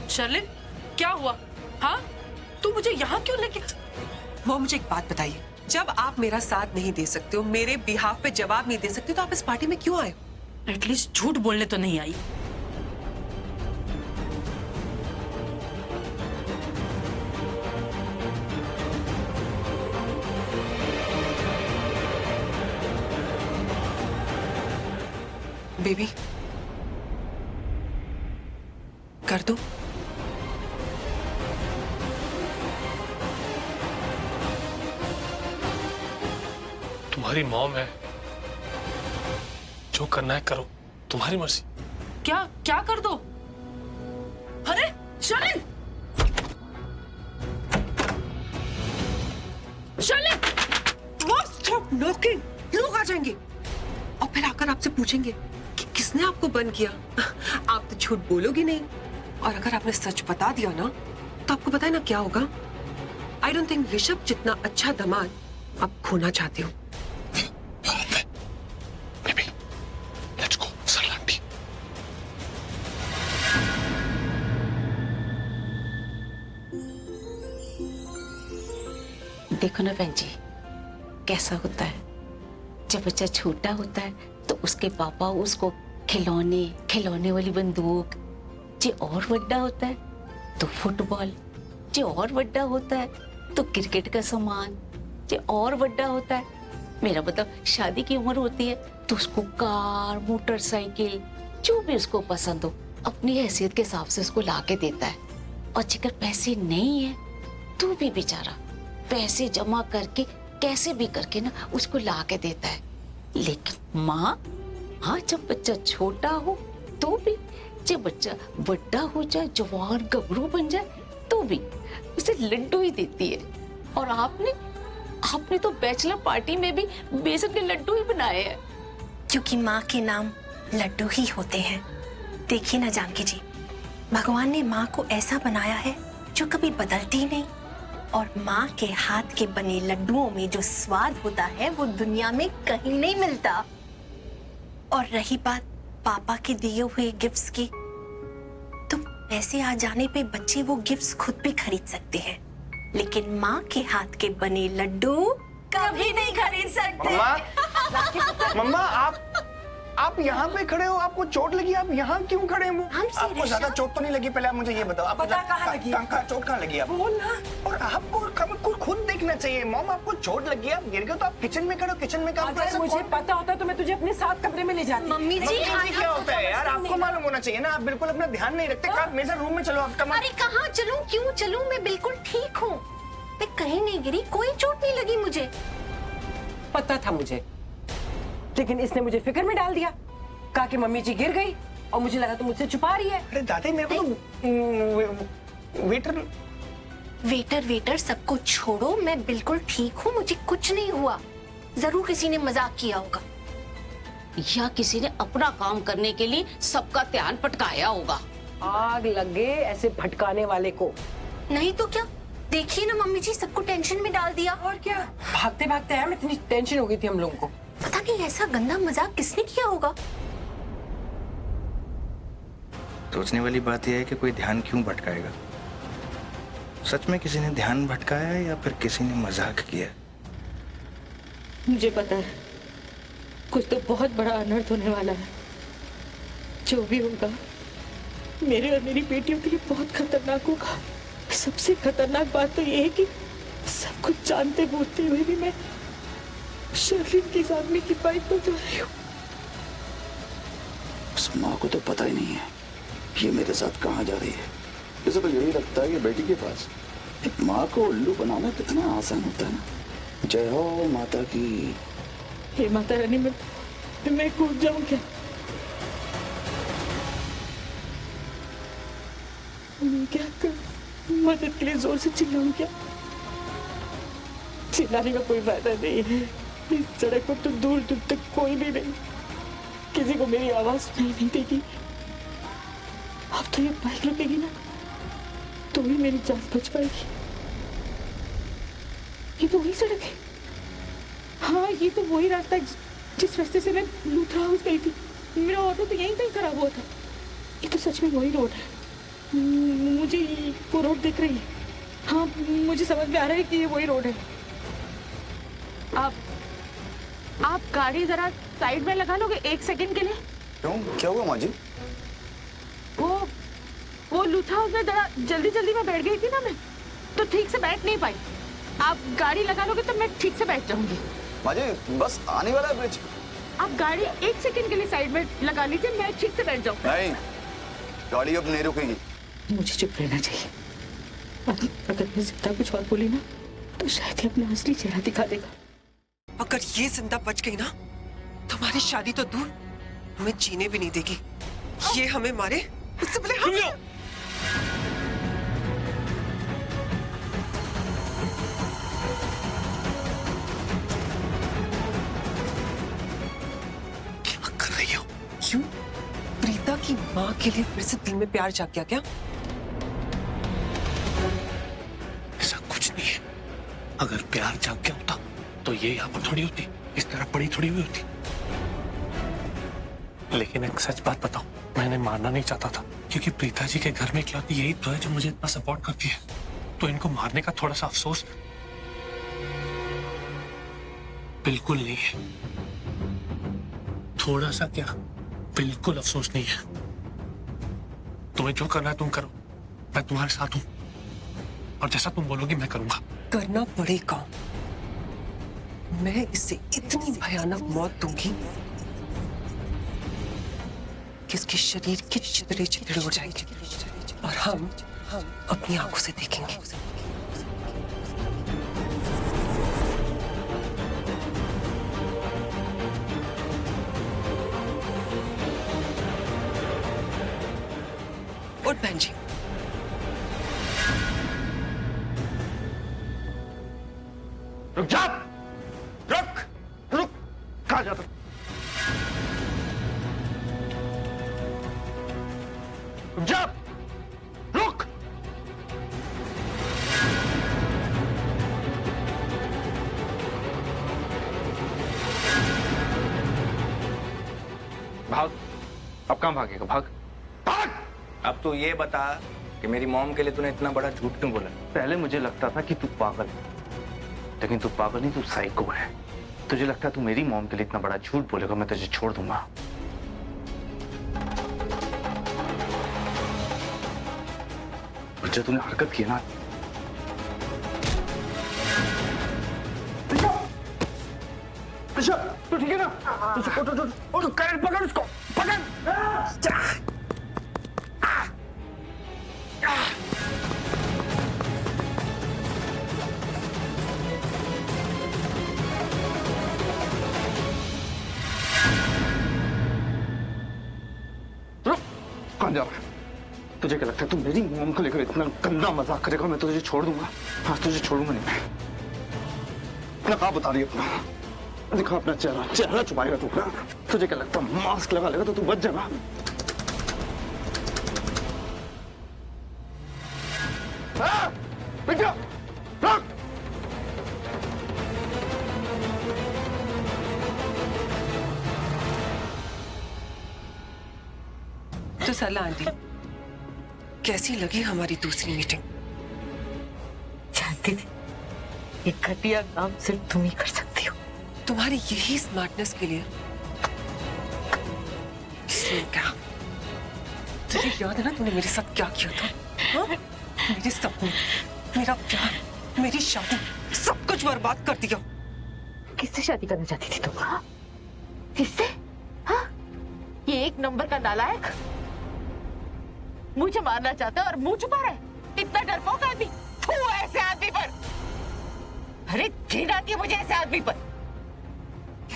शर्लिन, क्या हुआ? हाँ, तू मुझे यहाँ क्यों लेके? वो मुझे एक बात बताइए, जब आप मेरा साथ नहीं दे सकते हो, मेरे बिहाफ पे जवाब नहीं दे सकते, तो आप इस पार्टी में क्यों आए? एटलीस्ट झूठ बोलने तो नहीं आई। बेबी, कर दो। तुम्हारी मॉम है, जो करना है करो, तुम्हारी मर्जी। क्या क्या कर दो? अरे शर्लिन, शर्लिन! Stop knocking. लोग आ जाएंगे और फिर आकर आपसे पूछेंगे कि किसने आपको बंद किया। आप तो झूठ बोलोगी नहीं, और अगर आपने सच बता दिया ना, तो आपको पता है ना क्या होगा? आई डोंट थिंक ऋषभ जितना अच्छा दामाद आप खोना चाहते हो। Baby, let's go, Sarla aunty. देखो ना बहन जी, कैसा होता है जब बच्चा छोटा होता है तो उसके पापा उसको खिलौने खिलौने वाली बंदूक, जो और बड़ा होता है तो फुटबॉल, जो और बड़ा होता है तो क्रिकेट का सामान, जो और बड़ा होता है, मेरा मतलब शादी की उम्र होती है तो उसको कार मोटरसाइकिल जो भी उसको पसंद हो अपनी हैसियत के हिसाब से उसको ला के देता है। और अगर पैसे नहीं है तो भी बेचारा पैसे जमा करके कैसे भी करके ना उसको ला के देता है। लेकिन माँ, हाँ, जब बच्चा छोटा हो तो भी, जब बच्चा बड़ा हो जाए, जवान गबरू बन जाए तो भी उसे लड्डू ही देती है। और आपने तो बैचलर पार्टी में भी बेसन के लड्डू ही बनाए हैं। क्योंकि माँ के नाम लड्डू ही होते हैं। देखिए ना जानकी जी, भगवान ने माँ को ऐसा बनाया है जो कभी बदलती नहीं, और माँ के हाथ के बने लड्डुओं में जो स्वाद होता है वो दुनिया में कहीं नहीं मिलता। और रही बात पापा के दिए हुए गिफ्ट्स की, तो पैसे आ जाने पे बच्चे वो गिफ्ट्स खुद भी खरीद सकते हैं, लेकिन माँ के हाथ के बने लड्डू कभी नहीं खरीद सकते। मम्मा, मम्मा, आप यहाँ पे खड़े हो, आपको चोट लगी, आप यहाँ क्यों खड़े हो? आपको ज्यादा चोट तो नहीं लगी? पहले आप मुझे ये बताओ, आपको कहाँ लगी? चोट कहाँ लगी? आप बोल ना। और आपको खुद देखना चाहिए। मॉम, आपको चोट लगी, आप गिर गए तो आप किचन में खड़े हो, किचन में काम कर रहे हो। मुझे पता होता तो मैं तुझे अपने साथ कमरे में ले जाती। मम्मी जी, क्या होता है यार? आपको मालूम होना चाहिए ना, आप बिल्कुल अपना ध्यान नहीं रखते। आप मेरे साथ रूम में चलो। आप अरे कहाँ चलूं, क्यों चलूं? मैं बिल्कुल ठीक हूँ, मैं कहीं नहीं गिरी, कोई चोट नहीं लगी मुझे। पता था मुझे, लेकिन इसने मुझे फिक्र में डाल दिया। कहा कि मम्मी जी गिर गई और मुझे लगा तो मुझसे छुपा रही है। अरे दादी, मेरे को तो वेटर सबको छोड़ो, मैं बिल्कुल ठीक हूँ, मुझे कुछ नहीं हुआ। जरूर किसी ने मजाक किया होगा, या किसी ने अपना काम करने के लिए सबका ध्यान भटकाया होगा। आग लगे ऐसे भटकाने वाले को। नहीं तो क्या, देखिए ना मम्मी जी, सबको टेंशन में डाल दिया। और क्या, भागते भागते आया, इतनी टेंशन हो गई थी हम लोगों को। पता नहीं ऐसा गंदा मजाक किसने किया होगा। सोचने वाली बात यह है कि कोई ध्यान क्यों भटकाएगा? सच में किसी ने ध्यान भटकाया है या फिर किसी ने मजाक किया? मुझे पता है कुछ तो बहुत बड़ा अनर्थ होने वाला है। जो भी होगा मेरे और मेरी बेटियों के लिए बहुत खतरनाक होगा। सबसे खतरनाक बात तो ये है कि सब कुछ जानते बूझते हुए भी मैं शर्लिन के सामने की बाइक पर जा रही हूँ। उस माँ को तो पता ही नहीं है ये मेरे साथ कहाँ जा रही है। इसे तो यही लगता है कि बेटी के पास। एक माँ को उल्लू बनाना कितना आसान होता है ना। जय हो माता की। हे माता रानी, मैं कूद जाऊं क्या? मैं क्या कर, मदद के लिए जोर से चिल्लाऊं क्या? चिल्लाने का कोई फायदा नहीं है। इस सड़क पर तो दूर दूर तक कोई भी नहीं, किसी को मेरी आवाज सुनाई नहीं देगी। अब तो ये बाइक रुकेगी ना तो भी मेरी जान बच पाएगी। ये तो वही सड़क है। हाँ, ये तो वही रास्ता है जिस रास्ते से मैं लूथरा हाउस गई थी। मेरा ऑटो तो यहीं कहीं खराब हुआ था। ये तो सच में वही रोड है। मुझे वो रोड दिख रही है। हाँ, मुझे समझ में आ रहा है कि ये वही रोड है। आप गाड़ी जरा साइड में लगा लोगे 1 सेकंड के लिए? क्यों, क्या हुआ माँ जी? वो लूथा हाउस में जरा जल्दी में बैठ गई थी ना मैं, तो ठीक से बैठ नहीं पाई। आप गाड़ी लगा लोगे तो मैं ठीक से बैठ जाऊंगी। माँ जी, बस आने वाला है ब्रिज। आप गाड़ी 1 सेकंड के लिए साइड में लगा लीजिए, मैं ठीक से बैठ जाऊंगी। नहीं, गाड़ी अब नहीं रुकेगी। मुझे चुप रहना चाहिए। अगर मैं जिंदा कुछ और बोली ना तो शायद ये अपना असली चेहरा दिखा देगा। अगर ये जिंदा बच गई ना तो हमारी शादी तो दूर, हमें जीने भी नहीं देगी। ये हमें मारे उससे पहले हम क्या कर रही हो? क्यों? प्रीता की माँ के लिए फिर से दिल में प्यार जाग गया क्या? ऐसा कुछ नहीं है। अगर प्यार जाग गया होता तो ये यहाँ पर थोड़ी होती, इस तरह पड़ी थोड़ी हुई होती। लेकिन एक सच बात बताऊं, मैंने मारना नहीं चाहता था, क्योंकि प्रीता जी के घर में इकलौती यही तो है जो मुझे इतना सपोर्ट करती है। तो इनको मारने का थोड़ा सा अफसोस बिल्कुल नहीं है। थोड़ा सा क्या, बिल्कुल अफसोस नहीं है। तुम्हें जो करना है तुम करो, मैं तुम्हारे साथ हूं, और जैसा तुम बोलोगी मैं करूंगा। करना पड़ेगा। मैं इसे इतनी भयानक मौत दूंगी कि इसके शरीर के चितरे चितरे हो जाएंगे, और हम अपनी आंखों से देखेंगे। और बहन जी, रुक जा, रुक रुक, कहाँ जाता? रुक जा, रुक। भाग। अब कहाँ भागेगा? भाग भाग। अब तू ये बता कि मेरी मॉम के लिए तूने इतना बड़ा झूठ क्यों बोला? पहले मुझे लगता था कि तू पागल है, लेकिन तू पागल नहीं, तू साइको है। तुझे लगता है तू मेरी मॉम के लिए इतना बड़ा झूठ बोलेगा, मैं तुझे छोड़ दूंगा? और जो तूने हरकत की ना, तो ठीक है ना? तो करंट पकड़, उसको पकड़। कौन जा रहा है? तुझे क्या लगता है तू मेरी मॉम को लेकर इतना गंदा मजाक करेगा? मैं तुझे छोड़ दूंगा? हाँ, तुझे छोड़ूंगा नहीं मैं। नकाब बता रही अपना, दिखा अपना चेहरा, चेहरा छुपाएगा तू ना? तुझे क्या लगता है मास्क लगा लेगा तो तू बच जाएगा? बेटा, रुक। तो सरला आंटी, कैसी लगी हमारी दूसरी मीटिंग? जानती थी ये घटिया काम सिर्फ तुम ही कर सकती हो। तुम्हारी यही स्मार्टनेस के लिए इसलिए क्या? तुझे याद है ना तूने मेरे साथ क्या किया था? हाँ? मेरे सपने, मेरा प्यार, मेरी शादी, सब कुछ बर्बाद कर दिया। किससे शादी करना चाहती थी तुम? हाँ? किससे? हाँ? ये 1 नंबर का नालायक मुझे मारना चाहता है और मुंह छुपा रहा है। इतना डरपोक आदमी, थू ऐसे आदमी पर। अरे घिन आती है मुझे ऐसे आदमी पर,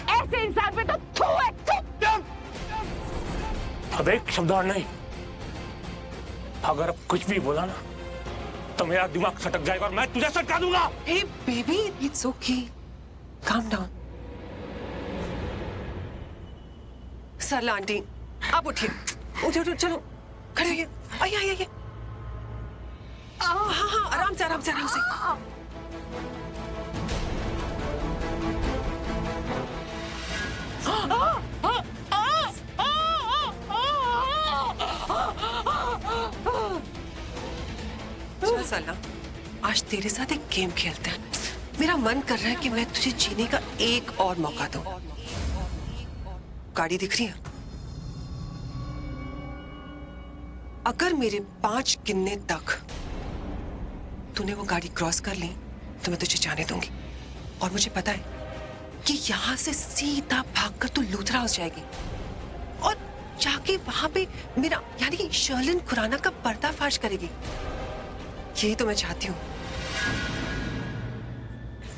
ऐसे इंसान पे तो थू है, थू। अब एक शब्द और नहीं, अगर अब कुछ भी बोला ना तो मेरा दिमाग सटक जाएगा और मैं तुझे सटका दूंगा। Hey baby, it's okay. Calm down. Sarla aunty, आप उठिए, उठो, चलो, खड़े होइए। आइए। हाँ, आराम से। दरअसल ना आज तेरे साथ एक गेम खेलते हैं। मेरा मन कर रहा है कि मैं तुझे जीने का एक और मौका दूं। गाड़ी दिख रही है? अगर मेरे 5 गिनने तक तूने वो गाड़ी क्रॉस कर ली तो मैं तुझे जाने दूंगी। और मुझे पता है कि यहां से सीधा भागकर तू लूथरा हाउस जाएगी और जाके वहां पे मेरा यानी कि शर्लिन खुराना का पर्दाफाश करेगी। यही तो मैं चाहती हूँ।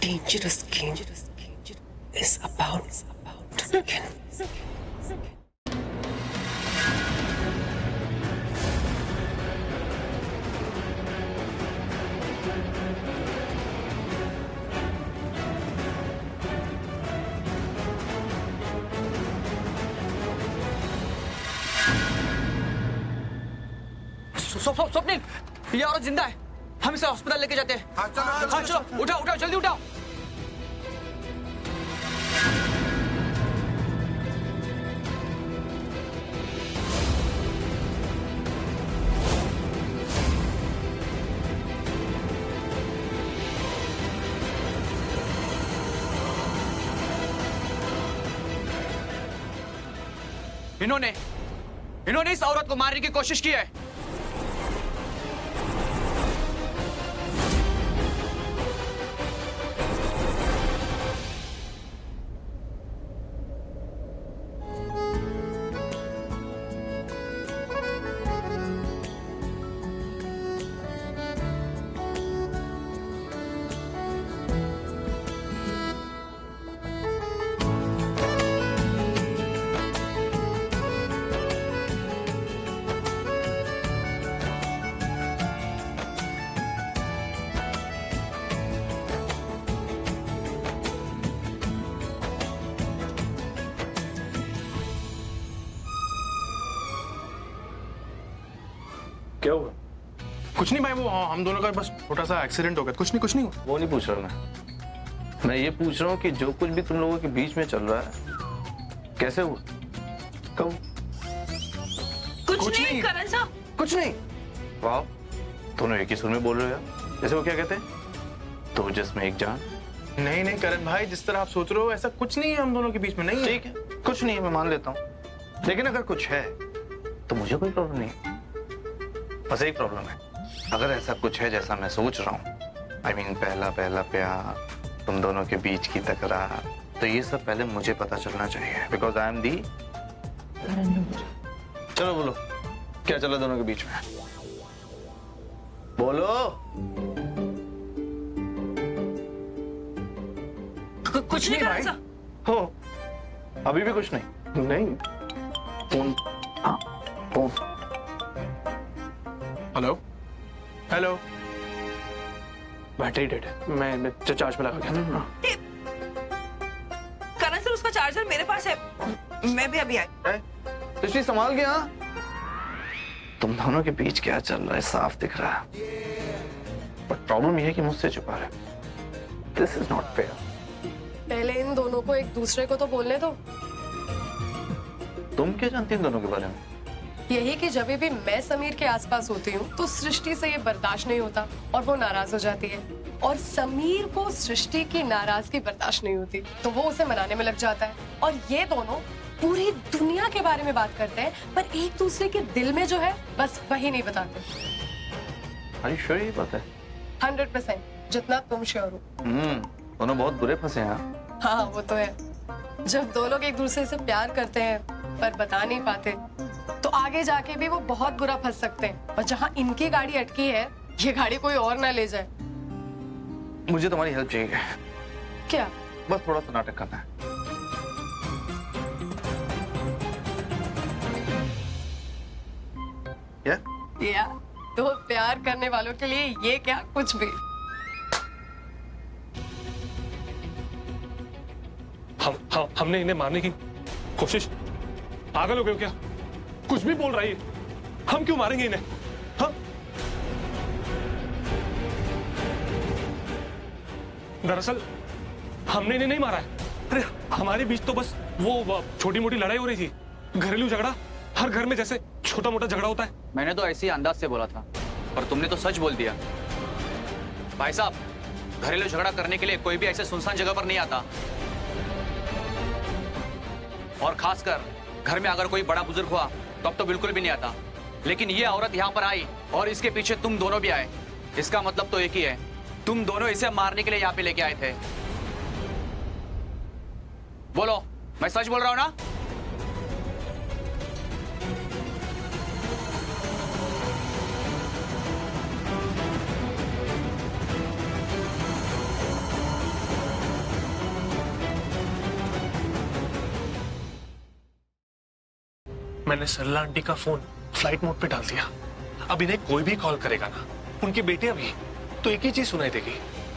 Dangerous game is about to begin. Swapnil, ये औरत जिंदा है। हम इसे हॉस्पिटल लेके जाते हैं। हाँ चलो, उठाओ उठाओ जल्दी उठाओ। इन्होंने इस औरत को मारने की कोशिश की है। क्या हुआ? कुछ नहीं भाई, वो हम दोनों का बस छोटा सा एक्सीडेंट हो गया। कुछ नहीं हुआ। वो नहीं पूछ रहा मैं ये पूछ रहा हूँ कि जो कुछ भी तुम लोगों के बीच में चल रहा है कैसे हुआ, कब? कुछ नहीं करण साहब, कुछ नहीं। वाह, दोनों एक ही सुर में बोल रहे हो यार। जैसे वो क्या कहते हैं, दो जिस्म एक जान। नहीं करण भाई, जिस तरह आप सोच रहे हो ऐसा कुछ नहीं है हम दोनों के बीच में। नहीं ठीक है, कुछ नहीं है, मैं मान लेता हूँ। लेकिन अगर कुछ है तो मुझे कोई प्रॉब्लम नहीं। बस एक प्रॉब्लम है, अगर ऐसा कुछ है जैसा मैं सोच रहा हूँ, I mean, पहला प्यार, तुम दोनों के बीच की तकरार, तो ये सब पहले मुझे पता चलना चाहिए, बिकॉज आई एम दी। चलो बोलो, क्या चला दोनों के बीच में? बोलो। कुछ नहीं करण साहब। हो, अभी भी कुछ नहीं? नहीं। फोन। हाँ, फोन। हेलो। बैटरी डेड है, मैं चार्ज पे लगा गया था। करण सर, उसका चार्जर मेरे पास है, मैं भी अभी आई। सृष्टि संभाल गया। तुम दोनों के बीच क्या चल रहा है साफ दिख रहा है, बट प्रॉब्लम यह है कि मुझसे छुपा रहे। This is not fair. पहले इन दोनों को एक दूसरे को तो बोलने दो। तुम क्या जानती हो दोनों के बारे में? यही कि जब भी मैं समीर के आसपास होती हूँ तो सृष्टि से ये बर्दाश्त नहीं होता और वो नाराज हो जाती है, और समीर को सृष्टि की नाराजगी बर्दाश्त नहीं होती तो वो उसे मनाने में लग जाता है। और ये दोनों पूरी दुनिया के बारे में बात करते हैं, पर एक दूसरे के दिल में जो है बस वही नहीं बताते। Are you sure ये बात है? 100%, जितना तुम श्योर हो। दोनों बहुत बुरे फंसे हैं। हाँ वो तो है। जब दो लोग एक दूसरे से प्यार करते हैं पर बता नहीं पाते तो आगे जाके भी वो बहुत बुरा फंस सकते हैं। और जहाँ इनकी गाड़ी अटकी है, ये गाड़ी कोई और ना ले जाए। मुझे तुम्हारी हेल्प चाहिए। क्या? बस थोड़ा सा नाटक करना है। या तो प्यार करने वालों के लिए ये क्या कुछ भी। हमने इन्हें मारने की कोशिश। पागल हो गए हो क्या? कुछ भी बोल रही है। हम क्यों मारेंगे इन्हें? हाँ? दरअसल हमने इन्हें नहीं मारा है। अरे हमारे बीच तो बस वो छोटी मोटी लड़ाई हो रही थी, घरेलू झगड़ा। हर घर में जैसे छोटा मोटा झगड़ा होता है। मैंने तो ऐसे ही अंदाज से बोला था, पर तुमने तो सच बोल दिया। भाई साहब, घरेलू झगड़ा करने के लिए कोई भी ऐसे सुनसान जगह पर नहीं आता, और खासकर घर में अगर कोई बड़ा बुजुर्ग हुआ तो अब तो बिल्कुल भी नहीं आता। लेकिन ये औरत यहाँ पर आई और इसके पीछे तुम दोनों भी आए, इसका मतलब तो एक ही है, तुम दोनों इसे मारने के लिए यहाँ पे लेके आए थे। बोलो, मैं सच बोल रहा हूं ना? मैंने सरला आंटी का फोन फ्लाइट मोड पे डाल दिया। अब इन्हें कोई भी कॉल करेगा ना, उनकी बेटियां भी, तो एक ही चीज सुनाई देगी।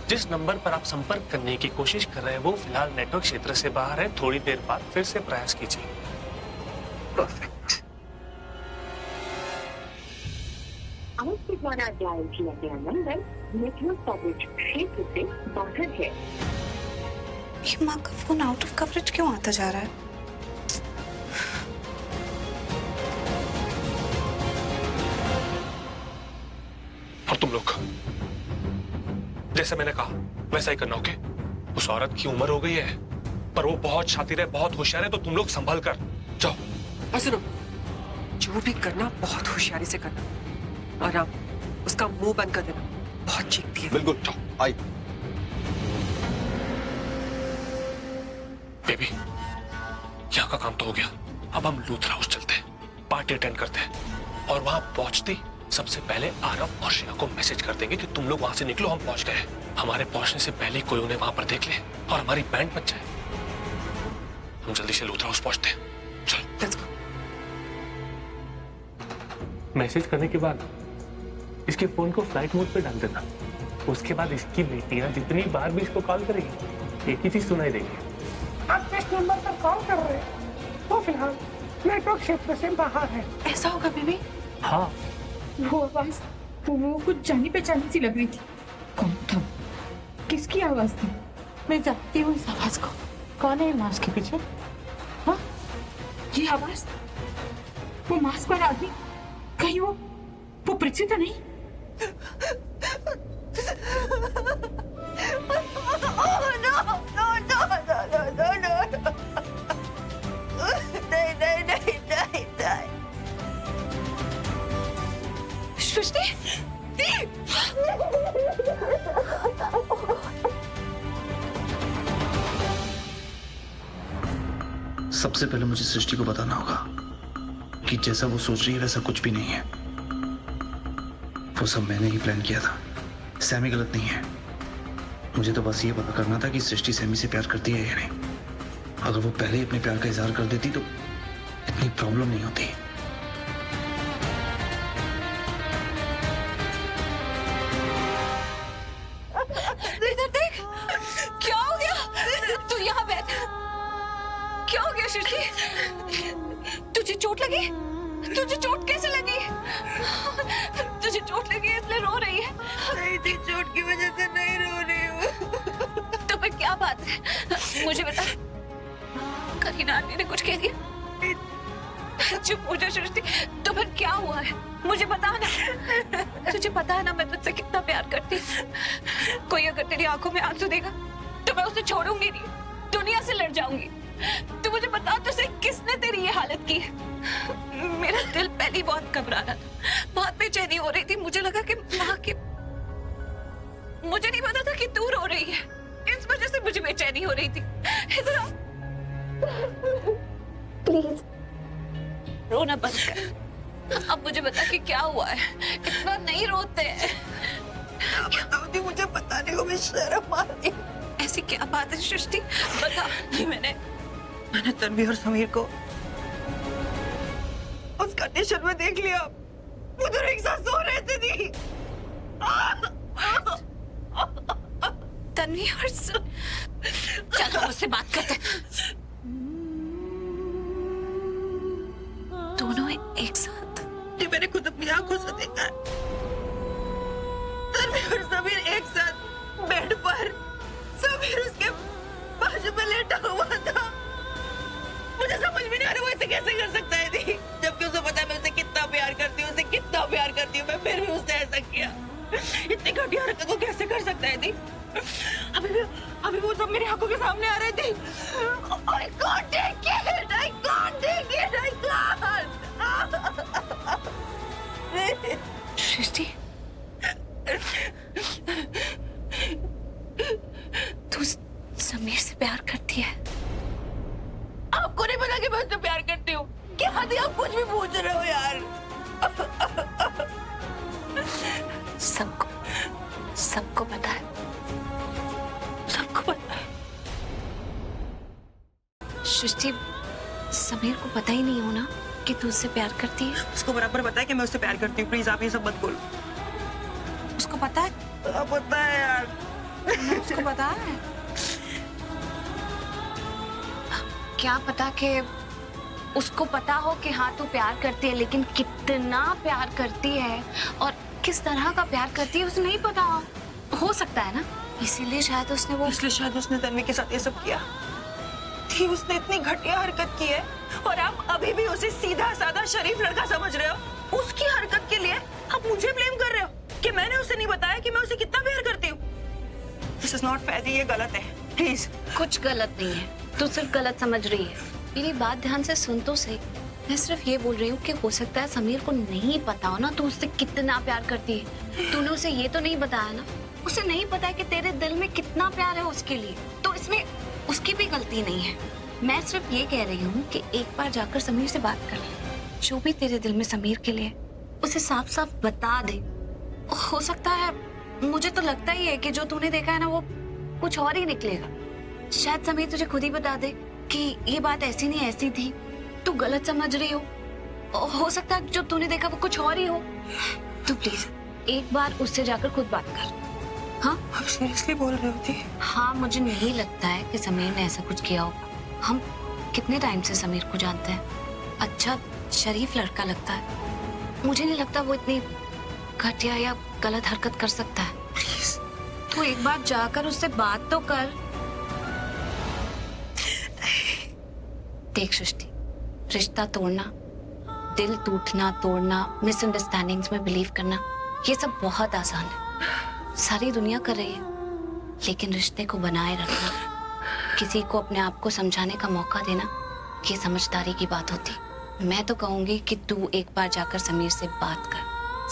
जिस नंबर पर आप संपर्क करने की कोशिश कर रहे हैं वो फिलहाल नेटवर्क क्षेत्र से बाहर है, थोड़ी देर बाद फिर से प्रयास कीजिए। आपके द्वारा डायल किया गया नंबर नेटवर्क कवरेज क्षेत्र से बाहर है। ये माँ का फोन आउट ऑफ कवरेज क्यों आता जा रहा है? और तुम लोग जैसे मैंने कहा वैसा ही करना, ओके? उस औरत की उम्र हो गई है पर वो बहुत शातिर है, बहुत होशियार है, तो तुम लोग संभल कर जाओ। और सुनो, जो भी करना बहुत होशियारी से करना, और आप उसका मुंह बंद कर देना, बहुत चीखती है। बिल्कुल, जाओ, आई। बेबी, यहाँ का काम तो हो गया, अब हम लूथरा हाउस चलते हैं, पार्टी अटेंड करते हैं, और वहां पहुंचते सबसे पहले आरव और श्रेया को मैसेज कर देंगे कि तुम लोग वहां से निकलो, हम पहुंच गए। हमारे पहुंचने से पहले कोई उन्हें वहां पर देख ले और हमारी बैंड बच जाए। हम जल्दी से लूथरा हाउस पहुंचते हैं, चलो। Let's go. मैसेज करने के बाद इसके फोन को फ्लाइट मोड पे डाल देना। उसके बाद इसकी बेटियां जितनी बार भी इसको कॉल करेगी एक ही चीज सुनाई देगी, आप जिस नंबर पर कॉल कर रहे हैं वो फिलहाल नेटवर्क क्षेत्र से बाहर है। ऐसा होगा बेबी? हाँ। वो आवाज, वो कुछ जानी पहचानी सी लग रही थी। कौन था? किसकी आवाज थी? मैं जानती हूँ इस आवाज को। कौन है मास्क के पीछे? हाँ, ये आवाज, वो मास्क वाला आदमी, कहीं वो पृथ्वी तो नहीं? सृष्टि, सबसे पहले मुझे सृष्टि को बताना होगा कि जैसा वो सोच रही है वैसा कुछ भी नहीं है। वो सब मैंने ही प्लान किया था। सैमी गलत नहीं है। मुझे तो बस ये पता करना था कि सृष्टि सैमी से प्यार करती है या नहीं। अगर वो पहले ही अपने प्यार का इजहार कर देती तो इतनी प्रॉब्लम नहीं होती। इधर देख, क्या हो गया? तू यहाँ बैठ। क्या हो गया सृष्टि? तुझे चोट लगी? तुझे चोट कैसे लगी? तुझे चोट लगी इसलिए रो रही है? नहीं थी, चोट की वजह से नहीं रो रही हूँ। तो फिर क्या बात है? मुझे बता। करीना आंटी ने कुछ कह दिया? चुप हो जा सृष्टि। तो फिर क्या हुआ है? मुझे बता ना। तुझे पता है ना मैं तुझसे कितना प्यार करती हूँ। कोई अगर तेरी आंखों में आंसू देगा तो मैं उसे छोड़ूंगी नहीं, दुनिया से लड़ जाऊंगी। तू मुझे बता, तुझसे किसने तेरी ये हालत की? मेरा दिल पहले ही बहुत घबरा रहा था, बहुत बेचैनी हो रही थी। मुझे लगा कि माँ की, मुझे नहीं पता था कि तू रो रही है, इस वजह से मुझे बेचैनी हो रही थी। इधर आ, प्लीज रोना बंद कर। अब मुझे बता कि क्या हुआ है? इतना नहीं रोते हैं। बताओ, मुझे बताने को मैं शर्म आ रही। ऐसी क्या बात है सृष्टि? बता। मैंने तन्वी और समीर को उस कंडीशन में देख लिया। वो दोनों एक साथ सो रहे थे। दी तन्वी और चलो मुझसे बात करते। दोनों एक साथ? ये मैंने खुद अपनी आंखों से देखा है। तन्वी और समीर एक साथ बेड पर, समीर उसके बाजू में लेटा हुआ था। मुझे समझ में नहीं आ रहा वो ऐसे कैसे कर सकता है दी, जबकि उसे पता है मैं उसे कितना प्यार करती हूँ, उसे कितना प्यार करती हूँ, मैं फिर भी उससे ऐसा तक किया। इतनी घटिया हरकत को कैसे कर सकता है दी? अभी वो सब मेरी आंखों के सामने आ रहे थे। I can't take it! I can't take it! I can't! सृष्टि, तू समीर से प्यार करती है? आपको नहीं पता कि मैं उससे प्यार करती हूँ? क्या हद आप कुछ भी पूछ रहे हो यार? सबको पता है, सबको पता है। सृष्टि, समीर को पता ही नहीं हो ना कि तू उससे प्यार करती है? उसको बराबर पता है कि मैं उससे प्यार करती हूँ। प्लीज आप ये सब मत बोलो। उसको पता है? पता है यार। उसको पता है? क्या पता कि उसको पता हो कि हाँ तू प्यार करती है, लेकिन कितना प्यार करती है और किस तरह का प्यार करती है उसे नहीं पता हो सकता है ना। इसलिए शायद उसने तन्वी के साथ ये सब किया थी। उसने इतनी घटिया हरकत की है और आप अभी भी उसे सीधा साधा शरीफ लड़का समझ रहे हो। उसकी हरकत के लिए आप मुझे ब्लेम कर रहे हो कि मैंने उसे नहीं बताया कि मैं उसे कितना प्यार करती हूँ। दिस इज नॉट फेयर, ये गलत है। प्लीज। कुछ गलत नहीं है, तू सिर्फ गलत समझ रही है। मेरी बात ध्यान से सुन तो सही। मैं सिर्फ ये बोल रही हूँ कि हो सकता है समीर को नहीं पता हो ना तू उससे कितना प्यार करती है। तूने उसे ये तो नहीं बताया ना, उसे नहीं पता है कि तेरे दिल में कितना प्यार है उसके लिए, तो इसमें उसकी भी गलती नहीं है। मैं सिर्फ ये कह रही हूँ कि एक बार जाकर समीर से बात कर ले। जो भी तेरे दिल में समीर के लिए उसे साफ साफ बता दे। हो सकता है, मुझे तो लगता ही है कि जो तूने देखा है ना वो कुछ और ही निकलेगा। शायद समीर तुझे खुद ही बता दे कि ये बात ऐसी नहीं ऐसी थी, तू गलत समझ रही हो सकता है जो तूने देखा वो कुछ और ही हो। तू प्लीज एक बार उससे जाकर खुद बात कर। हाँ, आप सीरियसली बोल रही होती? हाँ, मुझे नहीं लगता है कि समीर ने ऐसा कुछ किया होगा। हम कितने टाइम से समीर को जानते हैं, अच्छा शरीफ लड़का लगता है। मुझे नहीं लगता वो इतनी घटिया या गलत हरकत कर सकता है। प्लीज तू एक बार जाकर उससे बात तो कर। देख सृष्टि, रिश्ता तोड़ना, दिल टूटना तोड़ना, मिसअंडरस्टैंडिंग्स में बिलीव करना, ये सब बहुत आसान है। सारी दुनिया कर रही है, लेकिन रिश्ते को बनाए रखना, किसी को अपने आप को समझाने का मौका देना, ये समझदारी की बात होती। मैं तो कहूंगी कि तू एक बार जाकर समीर से बात कर,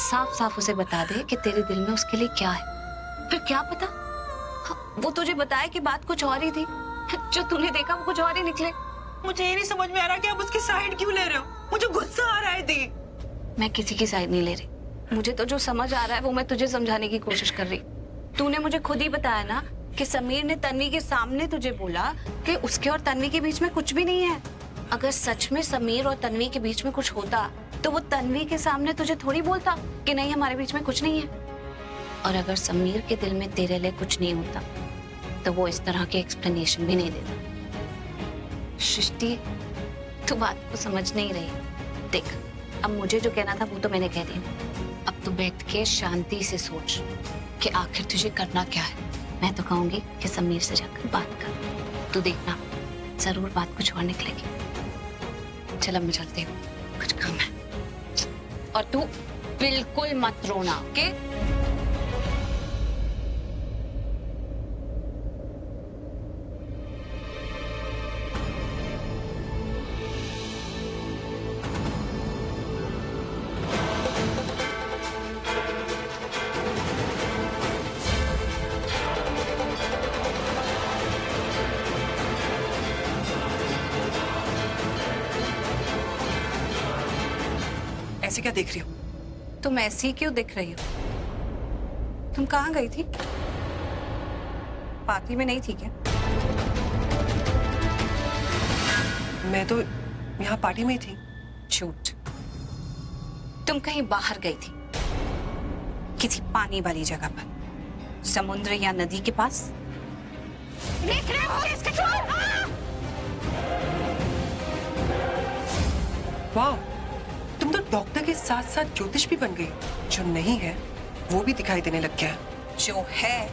साफ साफ उसे बता दे कि तेरे दिल में उसके लिए क्या है। फिर क्या पता वो तुझे बताए कि बात कुछ और ही थी, जो तूने देखा वो कुछ और ही निकले। मुझे ये नहीं समझ में आ रहा कि आप उसकी साइड क्यों ले रहे हो। मुझे गुस्सा आ रहा है दी। मैं किसी की साइड नहीं ले रही, मुझे तो जो समझ आ रहा है वो मैं तुझे समझाने की कोशिश कर रही। तूने मुझे खुद ही बताया ना कि समीर ने तन्वी के सामने तुझे बोला कि उसके और तन्वी के बीच में कुछ भी नहीं है। अगर सच में समीर और तन्वी के बीच में कुछ होता तो वो तन्वी के सामने तुझे थोड़ी बोलता कि नहीं हमारे बीच में कुछ नहीं है। और अगर समीर के दिल में तेरे लिए कुछ नहीं होता तो वो इस तरह की एक्सप्लेनेशन भी नहीं देता। सृष्टि, तू बात को समझ नहीं रही। देख, अब मुझे जो कहना था वो तो मैंने कह दिया। अब तू बैठ के शांति से सोच कि आखिर तुझे करना क्या है। मैं तो कहूंगी कि समीर से जाकर बात कर। तू देखना जरूर बात कुछ और निकलेगी। चल अब मैं चलती हूँ, कुछ काम है। और तू बिल्कुल मत रोना, ओके? ऐसे क्या देख रही हो? तुम ऐसी क्यों दिख रही हो? तुम कहाँ गई थी? पार्टी में नहीं थी क्या? मैं तो यहाँ पार्टी में ही थी। झूठ, तुम कहीं बाहर गई थी, किसी पानी वाली जगह पर, समुद्र या नदी के पास। देख रहे हो इसके वाह, तुम तो डॉक्टर के साथ साथ ज्योतिष भी बन गई। जो नहीं है वो भी दिखाई देने लग गया। जो है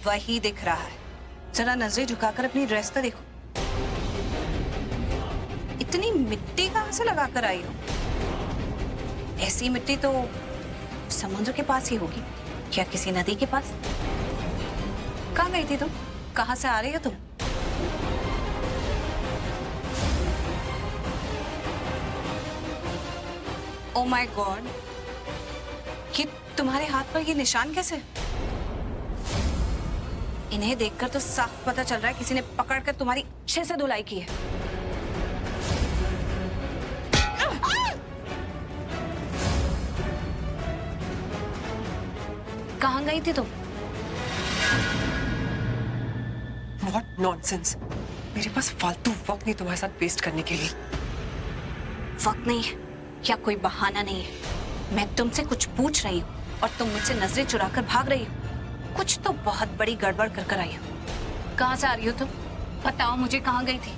वही दिख रहा है। जरा नजरें झुकाकर अपनी ड्रेस तो देखो। इतनी मिट्टी कहां से लगा कर आई हो? ऐसी मिट्टी तो समुद्र के पास ही होगी या किसी नदी के पास। कहाँ गई थी तुम? कहाँ से आ रही हो तुम? ओ माय गॉड, ये तुम्हारे हाथ पर ये निशान कैसे? इन्हें देखकर तो साफ पता चल रहा है किसी ने पकड़कर तुम्हारी अच्छे से धुलाई की है। कहाँ गई थी तुम? What nonsense! मेरे पास फालतू वक्त नहीं तुम्हारे साथ वेस्ट करने के लिए। वक्त नहीं है या कोई बहाना नहीं है। मैं तुमसे कुछ पूछ रही हूँ और तुम मुझसे नजरें चुराकर भाग रही हो। कुछ तो बहुत बड़ी गड़बड़ कर आई हो। कहाँ से आ रही हो तुम? बताओ मुझे, कहाँ गई थी?